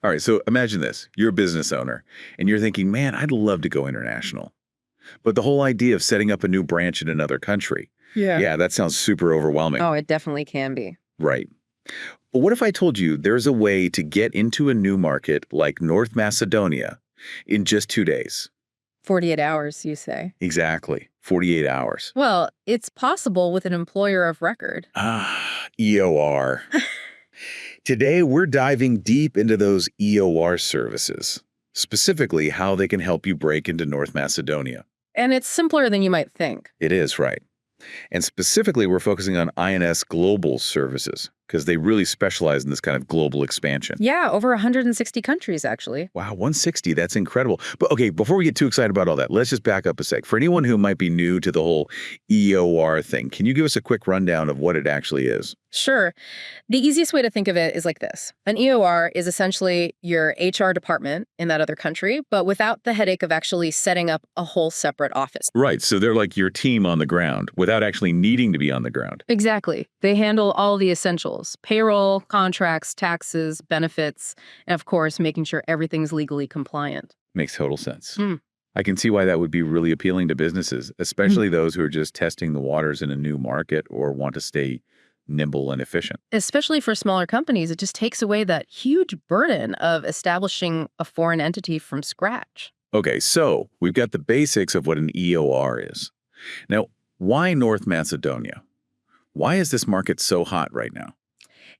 All right, so imagine this. You're a business owner, and you're thinking, man, I'd love to go international. But the whole idea of setting up a new branch in another country, Yeah. yeah, that sounds super overwhelming. Oh, it definitely can be. Right. But what if I told you there's a way to get into a new market like North Macedonia in just 2 days? 48 hours, you say? Exactly. 48 hours. Well, it's possible with an employer of record. Ah, EOR. Today, we're diving deep into those EOR services, specifically how they can help you break into North Macedonia. And it's simpler than you might think. It is, right. And specifically, we're focusing on INS Global Services because they really specialize in this kind of global expansion. Yeah, over 160 countries, actually. Wow, 160, that's incredible. But okay, before we get too excited about all that, let's just back up a sec. For anyone who might be new to the whole EOR thing, can you give us a quick rundown of what it actually is? Sure. The easiest way to think of it is like this. An EOR is essentially your HR department in that other country, but without the headache of actually setting up a whole separate office. Right, so they're like your team on the ground without actually needing to be on the ground. Exactly. They handle all the essentials: payroll, contracts, taxes, benefits, and of course, making sure everything's legally compliant. Makes total sense. Hmm. I can see why that would be really appealing to businesses, especially those who are just testing the waters in a new market or want to stay nimble and efficient. Especially for smaller companies, it just takes away that huge burden of establishing a foreign entity from scratch. Okay, so we've got the basics of what an EOR is. Now, why North Macedonia? Why is this market so hot right now?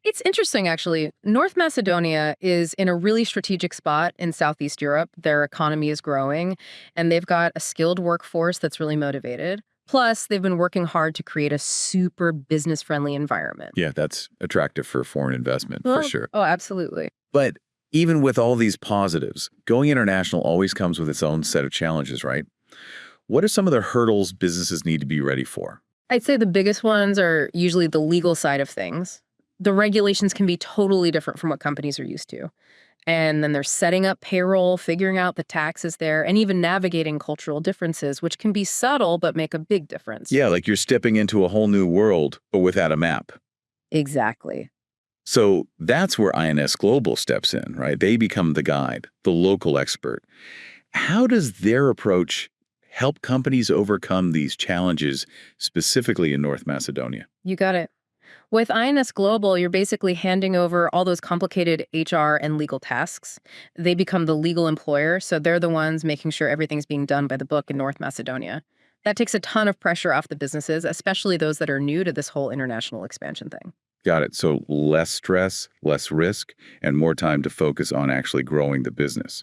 It's interesting, actually. North Macedonia is in a really strategic spot in Southeast Europe. Their economy is growing, and they've got a skilled workforce that's really motivated. Plus, they've been working hard to create a super business-friendly environment. Yeah, that's attractive for foreign investment, for sure. Oh, absolutely. But even with all these positives, going international always comes with its own set of challenges, right? What are some of the hurdles businesses need to be ready for? I'd say the biggest ones are usually the legal side of things. The regulations can be totally different from what companies are used to. And then they're setting up payroll, figuring out the taxes there, and even navigating cultural differences, which can be subtle but make a big difference. Yeah, like you're stepping into a whole new world, but without a map. Exactly. So that's where INS Global steps in, right? They become the guide, the local expert. How does their approach help companies overcome these challenges, specifically in North Macedonia? You got it. With INS Global, you're basically handing over all those complicated HR and legal tasks. They become the legal employer, so they're the ones making sure everything's being done by the book in North Macedonia. That takes a ton of pressure off the businesses, especially those that are new to this whole international expansion thing. Got it. So less stress, less risk, and more time to focus on actually growing the business.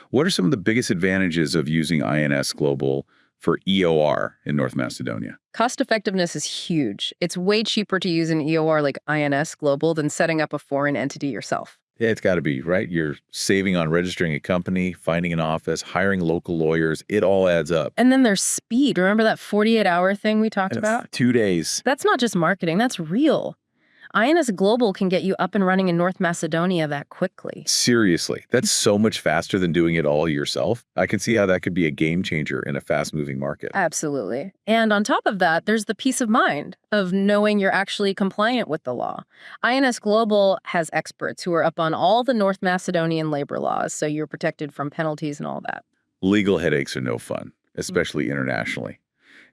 What are some of the biggest advantages of using INS Global for EOR in North Macedonia? Cost effectiveness is huge. It's way cheaper to use an EOR like INS Global than setting up a foreign entity yourself. Yeah, it's got to be, right? You're saving on registering a company, finding an office, hiring local lawyers. It all adds up. And then there's speed. Remember that 48-hour thing we talked about? 2 days. That's not just marketing, that's real. INS Global can get you up and running in North Macedonia that quickly. Seriously, that's so much faster than doing it all yourself. I can see how that could be a game changer in a fast-moving market. Absolutely. And on top of that, there's the peace of mind of knowing you're actually compliant with the law. INS Global has experts who are up on all the North Macedonian labor laws, so you're protected from penalties and all that. Legal headaches are no fun, especially internationally.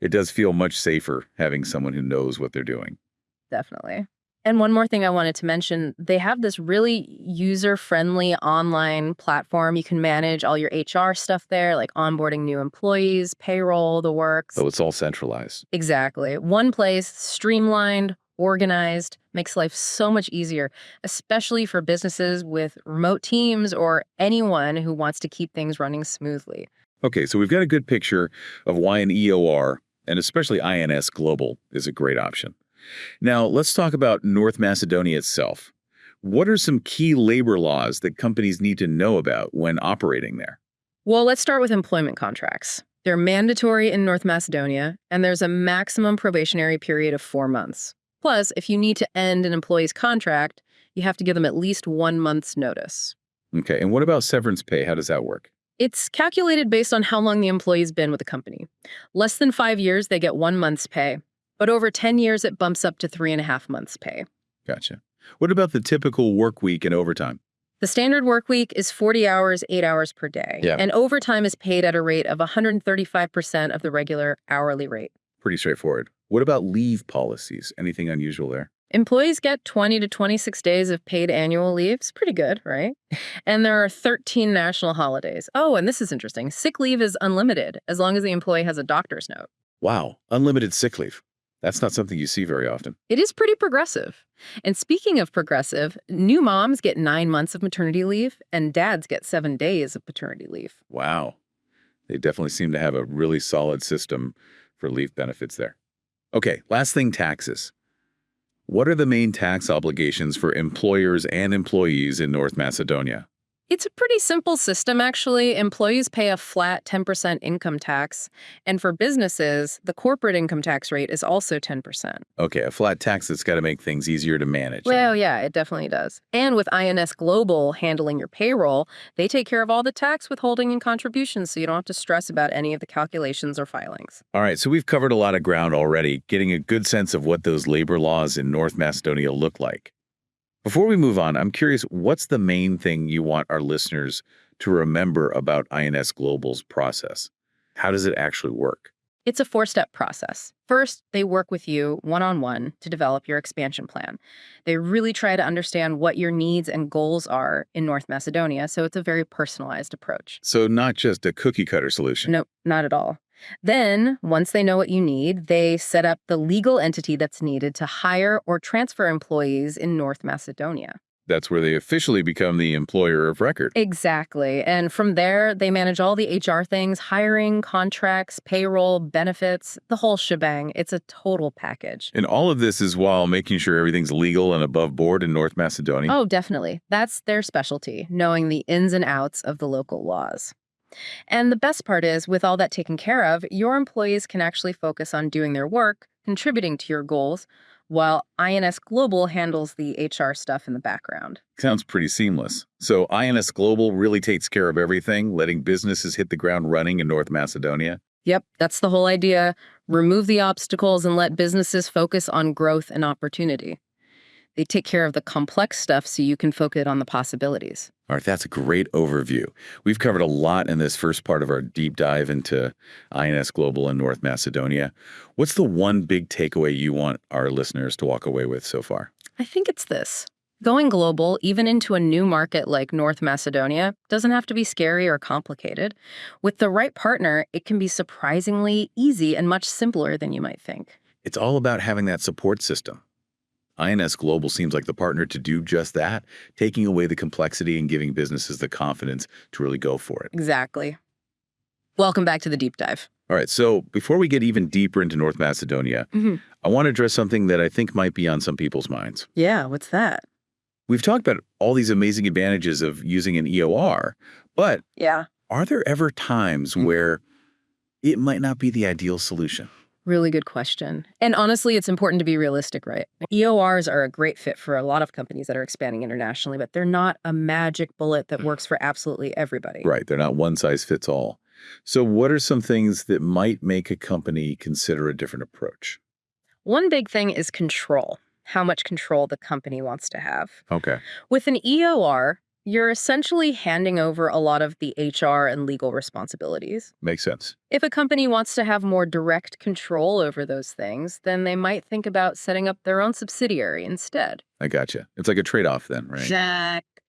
It does feel much safer having someone who knows what they're doing. Definitely. And one more thing I wanted to mention, they have this really user-friendly online platform. You can manage all your HR stuff there, like onboarding new employees, payroll, the works. So it's all centralized. Exactly. One place, streamlined, organized, makes life so much easier, especially for businesses with remote teams or anyone who wants to keep things running smoothly. Okay, so we've got a good picture of why an EOR, and especially INS Global, is a great option. Now, let's talk about North Macedonia itself. What are some key labor laws that companies need to know about when operating there? Well, let's start with employment contracts. They're mandatory in North Macedonia, and there's a maximum probationary period of 4 months. Plus, if you need to end an employee's contract, you have to give them at least 1 month's notice. Okay, and what about severance pay? How does that work? It's calculated based on how long the employee's been with the company. Less than 5 years, they get 1 month's pay. But over 10 years, it bumps up to 3.5 months' pay. Gotcha. What about the typical work week and overtime? The standard work week is 40 hours, 8 hours per day. Yeah. And overtime is paid at a rate of 135% of the regular hourly rate. Pretty straightforward. What about leave policies? Anything unusual there? Employees get 20 to 26 days of paid annual leave. It's pretty good, right? And there are 13 national holidays. Oh, and this is interesting. Sick leave is unlimited as long as the employee has a doctor's note. Wow, unlimited sick leave. That's not something you see very often. It is pretty progressive. And speaking of progressive, new moms get 9 months of maternity leave, and dads get 7 days of paternity leave. Wow. They definitely seem to have a really solid system for leave benefits there. Okay, last thing, taxes. What are the main tax obligations for employers and employees in North Macedonia? It's a pretty simple system, actually. Employees pay a flat 10% income tax. And for businesses, the corporate income tax rate is also 10%. Okay, a flat tax that's got to make things easier to manage. Well, yeah, it definitely does. And with INS Global handling your payroll, they take care of all the tax withholding and contributions, so you don't have to stress about any of the calculations or filings. All right, so we've covered a lot of ground already, getting a good sense of what those labor laws in North Macedonia look like. Before we move on, I'm curious, what's the main thing you want our listeners to remember about INS Global's process? How does it actually work? It's a 4-step process. First, they work with you one-on-one to develop your expansion plan. They really try to understand what your needs and goals are in North Macedonia, so it's a very personalized approach. So not just a cookie-cutter solution. No, not at all. Then, once they know what you need, they set up the legal entity that's needed to hire or transfer employees in North Macedonia. That's where they officially become the employer of record. Exactly. And from there, they manage all the HR things, hiring, contracts, payroll, benefits, the whole shebang. It's a total package. And all of this is while making sure everything's legal and above board in North Macedonia? Oh, definitely. That's their specialty, knowing the ins and outs of the local laws. And the best part is, with all that taken care of, your employees can actually focus on doing their work, contributing to your goals, while INS Global handles the HR stuff in the background. Sounds pretty seamless. So INS Global really takes care of everything, letting businesses hit the ground running in North Macedonia? Yep, that's the whole idea. Remove the obstacles and let businesses focus on growth and opportunity. They take care of the complex stuff so you can focus on the possibilities. All right, that's a great overview. We've covered a lot in this first part of our deep dive into INS Global and North Macedonia. What's the one big takeaway you want our listeners to walk away with so far? I think it's this. Going global, even into a new market like North Macedonia, doesn't have to be scary or complicated. With the right partner, it can be surprisingly easy and much simpler than you might think. It's all about having that support system. INS Global seems like the partner to do just that, taking away the complexity and giving businesses the confidence to really go for it. Exactly. Welcome back to the deep dive. All right, so before we get even deeper into North Macedonia, I want to address something that I think might be on some people's minds. Yeah, what's that? We've talked about all these amazing advantages of using an EOR, but are there ever times where it might not be the ideal solution? Really good question. And honestly, it's important to be realistic, right? EORs are a great fit for a lot of companies that are expanding internationally, but they're not a magic bullet that works for absolutely everybody. Right. They're not one size fits all. So what are some things that might make a company consider a different approach? One big thing is control, how much control the company wants to have. Okay. With an EOR, you're essentially handing over a lot of the HR and legal responsibilities. Makes sense. If a company wants to have more direct control over those things, then they might think about setting up their own subsidiary instead. I gotcha. It's like a trade-off then, right? Exactly.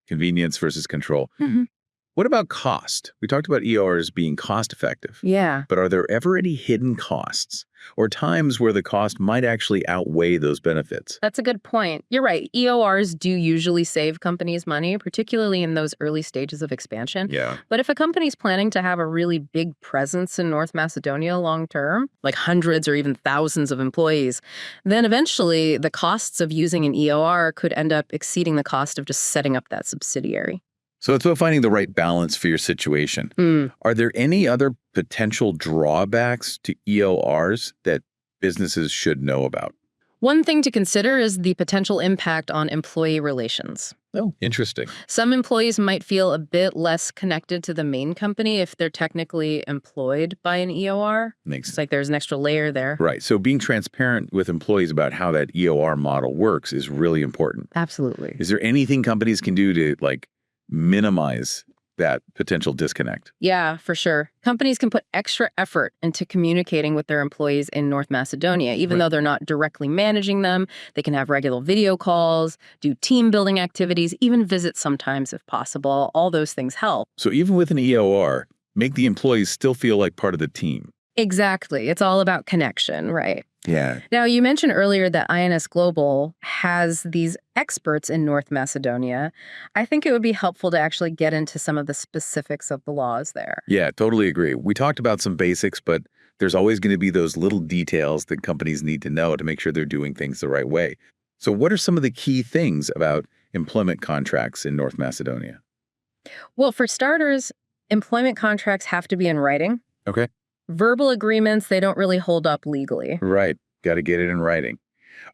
Convenience versus control. What about cost? We talked about EORs being cost effective. Yeah. But are there ever any hidden costs or times where the cost might actually outweigh those benefits? That's a good point. You're right. EORs do usually save companies money, particularly in those early stages of expansion. Yeah. But if a company's planning to have a really big presence in North Macedonia long term, like hundreds or even thousands of employees, then eventually the costs of using an EOR could end up exceeding the cost of just setting up that subsidiary. So it's about finding the right balance for your situation. Are there any other potential drawbacks to EORs that businesses should know about? One thing to consider is the potential impact on employee relations. Oh, interesting. Some employees might feel a bit less connected to the main company if they're technically employed by an EOR. Makes It's sense. like there's an extra layer there. Right. So being transparent with employees about how that EOR model works is really important. Absolutely. Is there anything companies can do to minimize that potential disconnect? Yeah, for sure. Companies can put extra effort into communicating with their employees in North Macedonia. Even Right. though they're not directly managing them, they can have regular video calls, do team building activities, even visit sometimes if possible. All those things help. So even with an EOR, make the employees still feel like part of the team. Exactly. It's all about connection, right? Yeah. Now, you mentioned earlier that INS Global has these experts in North Macedonia. I think it would be helpful to actually get into some of the specifics of the laws there. Yeah, totally agree. We talked about some basics, but there's always going to be those little details that companies need to know to make sure they're doing things the right way. So what are some of the key things about employment contracts in North Macedonia? Well, for starters, employment contracts have to be in writing. Okay. Verbal agreements, they don't really hold up legally. Right. Got to get it in writing.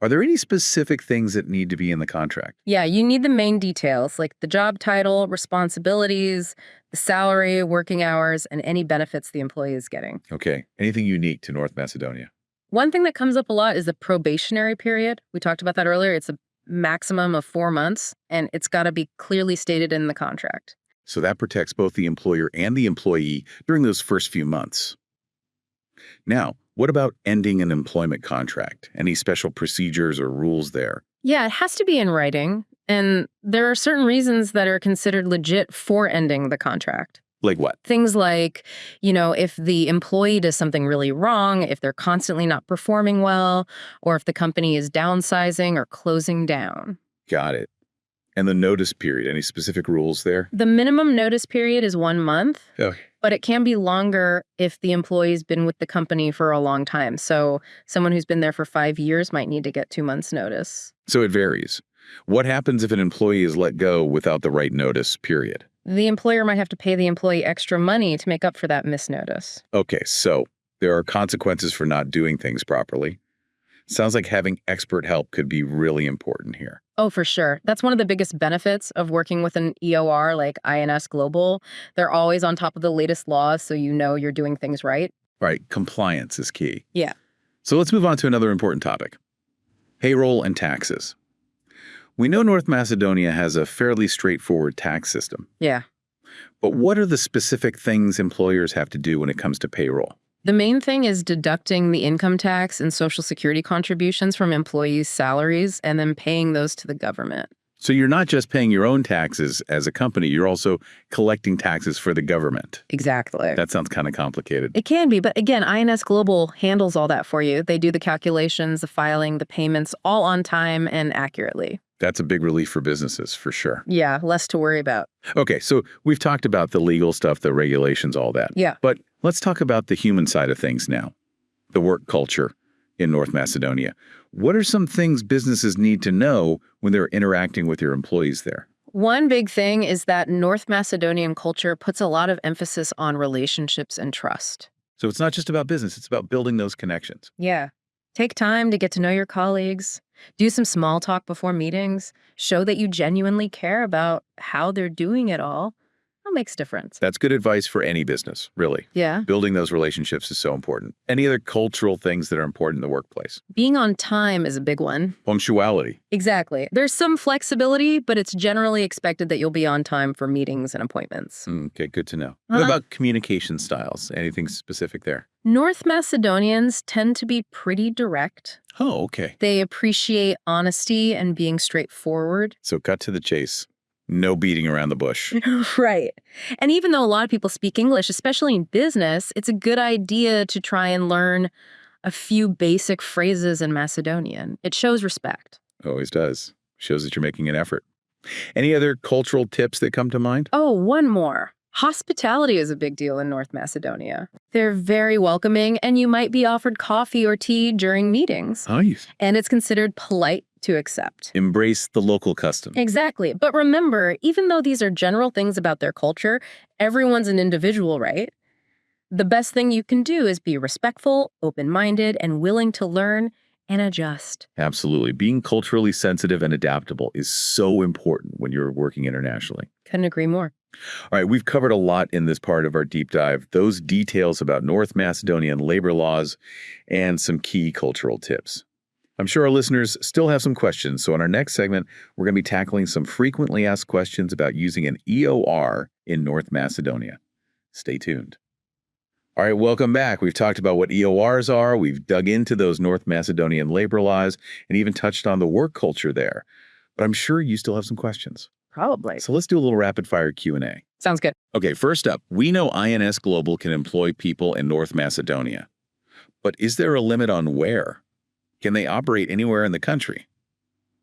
Are there any specific things that need to be in the contract? Yeah, you need the main details like the job title, responsibilities, the salary, working hours, and any benefits the employee is getting. Okay. Anything unique to North Macedonia? One thing that comes up a lot is the probationary period. We talked about that earlier. It's a maximum of 4 months, and it's got to be clearly stated in the contract. So that protects both the employer and the employee during those first few months. Now, what about ending an employment contract? Any special procedures or rules there? Yeah, it has to be in writing, and there are certain reasons that are considered legit for ending the contract. Like what? Things like, if the employee does something really wrong, if they're constantly not performing well, or if the company is downsizing or closing down. Got it. And the notice period, any specific rules there? The minimum notice period is 1 month, Okay. but it can be longer if the employee's been with the company for a long time. So someone who's been there for 5 years might need to get 2 months' notice. So it varies. What happens if an employee is let go without the right notice period? The employer might have to pay the employee extra money to make up for that missed notice. Okay, so there are consequences for not doing things properly. Sounds like having expert help could be really important here. Oh, for sure. That's one of the biggest benefits of working with an EOR like INS Global. They're always on top of the latest laws, so you know you're doing things right. Right, compliance is key. Yeah. So let's move on to another important topic. Payroll and taxes. We know North Macedonia has a fairly straightforward tax system, Yeah. but what are the specific things employers have to do when it comes to payroll? The main thing is deducting the income tax and Social Security contributions from employees' salaries and then paying those to the government. So you're not just paying your own taxes as a company, you're also collecting taxes for the government. Exactly. That sounds kind of complicated. It can be, but again, INS Global handles all that for you. They do the calculations, the filing, the payments, all on time and accurately. That's a big relief for businesses, for sure. Yeah, less to worry about. Okay, so we've talked about the legal stuff, the regulations, all that. Yeah. But let's talk about the human side of things now, the work culture in North Macedonia. What are some things businesses need to know when they're interacting with your employees there? One big thing is that North Macedonian culture puts a lot of emphasis on relationships and trust. So it's not just about business, it's about building those connections. Yeah. Take time to get to know your colleagues. Do some small talk before meetings. Show that you genuinely care about how they're doing it all. That makes a difference. That's good advice for any business, really. Yeah. Building those relationships is so important. Any other cultural things that are important in the workplace? Being on time is a big one. Punctuality. Exactly. There's some flexibility, but it's generally expected that you'll be on time for meetings and appointments. Okay, good to know. What about communication styles? Anything specific there? North Macedonians tend to be pretty direct. Oh, okay. They appreciate honesty and being straightforward. So cut to the chase. No beating around the bush. Right. And even though a lot of people speak English, especially in business, it's a good idea to try and learn a few basic phrases in Macedonian. It shows respect. Always does. Shows that you're making an effort. Any other cultural tips that come to mind? Oh, one more. Hospitality is a big deal in North Macedonia. They're very welcoming, and you might be offered coffee or tea during meetings. Nice. And it's considered polite to accept. Embrace the local custom. Exactly. But remember, even though these are general things about their culture, everyone's an individual, right? The best thing you can do is be respectful, open-minded, and willing to learn, and adjust. Absolutely. Being culturally sensitive and adaptable is so important when you're working internationally. Couldn't agree more. All right, we've covered a lot in this part of our deep dive. Those details about North Macedonian labor laws and some key cultural tips. I'm sure our listeners still have some questions, so in our next segment, we're going to be tackling some frequently asked questions about using an EOR in North Macedonia. Stay tuned. All right, welcome back. We've talked about what EORs are, we've dug into those North Macedonian labor laws, and even touched on the work culture there. But I'm sure you still have some questions. Probably. So let's do a little rapid-fire Q&A. Sounds good. Okay, first up, we know INS Global can employ people in North Macedonia. But is there a limit on where? Can they operate anywhere in the country?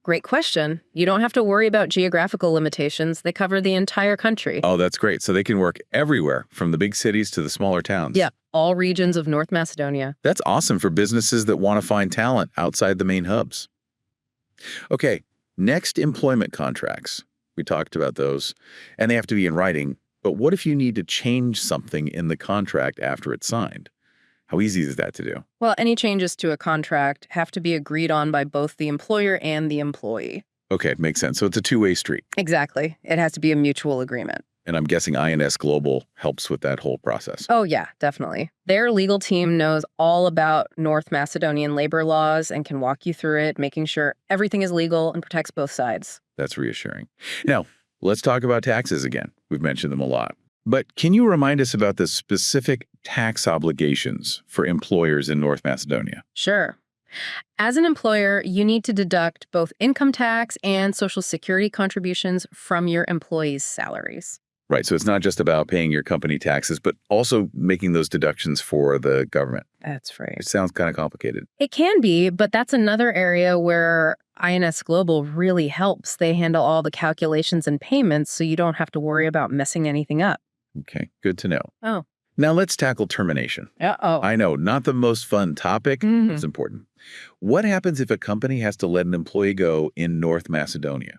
Great question. You don't have to worry about geographical limitations. They cover the entire country. Oh, that's great. So they can work everywhere, from the big cities to the smaller towns. Yeah, all regions of North Macedonia. That's awesome for businesses that want to find talent outside the main hubs. Okay, next, employment contracts. We talked about those, and they have to be in writing. But what if you need to change something in the contract after it's signed? How easy is that to do? Well, any changes to a contract have to be agreed on by both the employer and the employee. Okay, makes sense. So it's a two-way street. Exactly. It has to be a mutual agreement. And I'm guessing INS Global helps with that whole process. Oh, yeah, definitely. Their legal team knows all about North Macedonian labor laws and can walk you through it, making sure everything is legal and protects both sides. That's reassuring. Now, let's talk about taxes again. We've mentioned them a lot. But can you remind us about the specific tax obligations for employers in North Macedonia? Sure. As an employer, you need to deduct both income tax and Social Security contributions from your employees' salaries. Right, so it's not just about paying your company taxes, but also making those deductions for the government. That's right. It sounds kind of complicated. It can be, but that's another area where INS Global really helps. They handle all the calculations and payments, so you don't have to worry about messing anything up. Okay, good to know. Oh. Now let's tackle termination. Uh-oh. I know, not the most fun topic, but it's important. What happens if a company has to let an employee go in North Macedonia?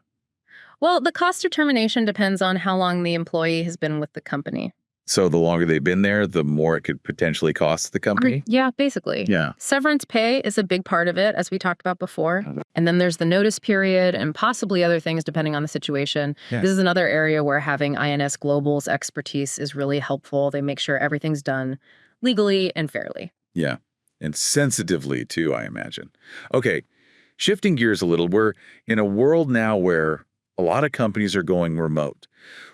Well, the cost of termination depends on how long the employee has been with the company. So the longer they've been there, the more it could potentially cost the company? Yeah, basically. Yeah. Severance pay is a big part of it, as we talked about before. And then there's the notice period and possibly other things depending on the situation. Yeah. This is another area where having INS Global's expertise is really helpful. They make sure everything's done legally and fairly. Yeah. And sensitively, too, I imagine. Okay, shifting gears a little, we're in a world now where a lot of companies are going remote.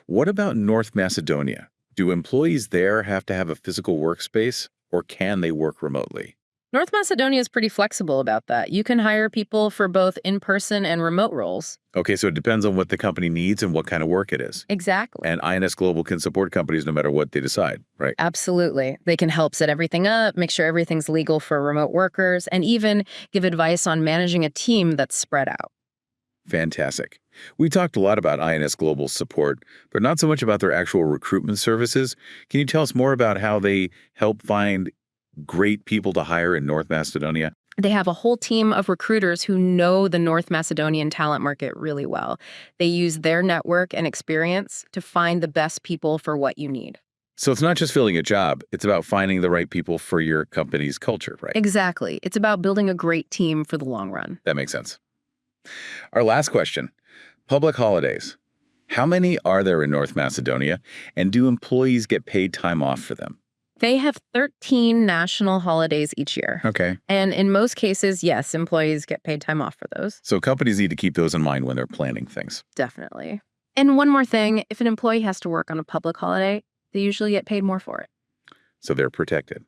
What about North Macedonia? Do employees there have to have a physical workspace, or can they work remotely? North Macedonia is pretty flexible about that. You can hire people for both in-person and remote roles. Okay, so it depends on what the company needs and what kind of work it is. Exactly. And INS Global can support companies no matter what they decide, right? Absolutely. They can help set everything up, make sure everything's legal for remote workers, and even give advice on managing a team that's spread out. Fantastic. We talked a lot about INS Global's support, but not so much about their actual recruitment services. Can you tell us more about how they help find great people to hire in North Macedonia? They have a whole team of recruiters who know the North Macedonian talent market really well. They use their network and experience to find the best people for what you need. So it's not just filling a job, it's about finding the right people for your company's culture, right? Exactly. It's about building a great team for the long run. That makes sense. Our last question, public holidays. How many are there in North Macedonia, and do employees get paid time off for them? They have 13 national holidays each year. Okay. And in most cases, yes, employees get paid time off for those. So companies need to keep those in mind when they're planning things. Definitely. And one more thing, if an employee has to work on a public holiday, they usually get paid more for it. So they're protected.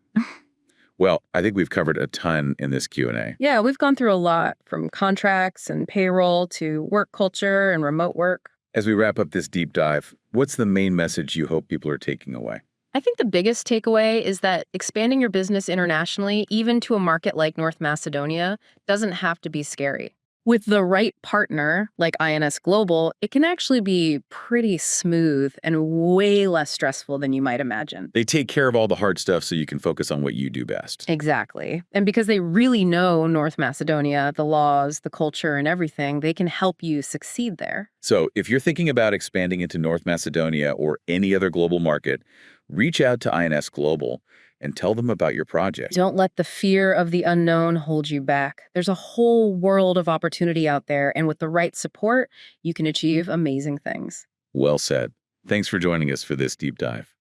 Well, I think we've covered a ton in this Q&A. Yeah, we've gone through a lot, from contracts and payroll to work culture and remote work. As we wrap up this deep dive, what's the main message you hope people are taking away? I think the biggest takeaway is that expanding your business internationally, even to a market like North Macedonia, doesn't have to be scary. With the right partner, like INS Global, it can actually be pretty smooth and way less stressful than you might imagine. They take care of all the hard stuff so you can focus on what you do best. Exactly. And because they really know North Macedonia, the laws, the culture, and everything, they can help you succeed there. So if you're thinking about expanding into North Macedonia or any other global market, reach out to INS Global. and tell them about your project. Don't let the fear of the unknown hold you back. There's a whole world of opportunity out there, and with the right support, you can achieve amazing things. Well said. Thanks for joining us for this deep dive.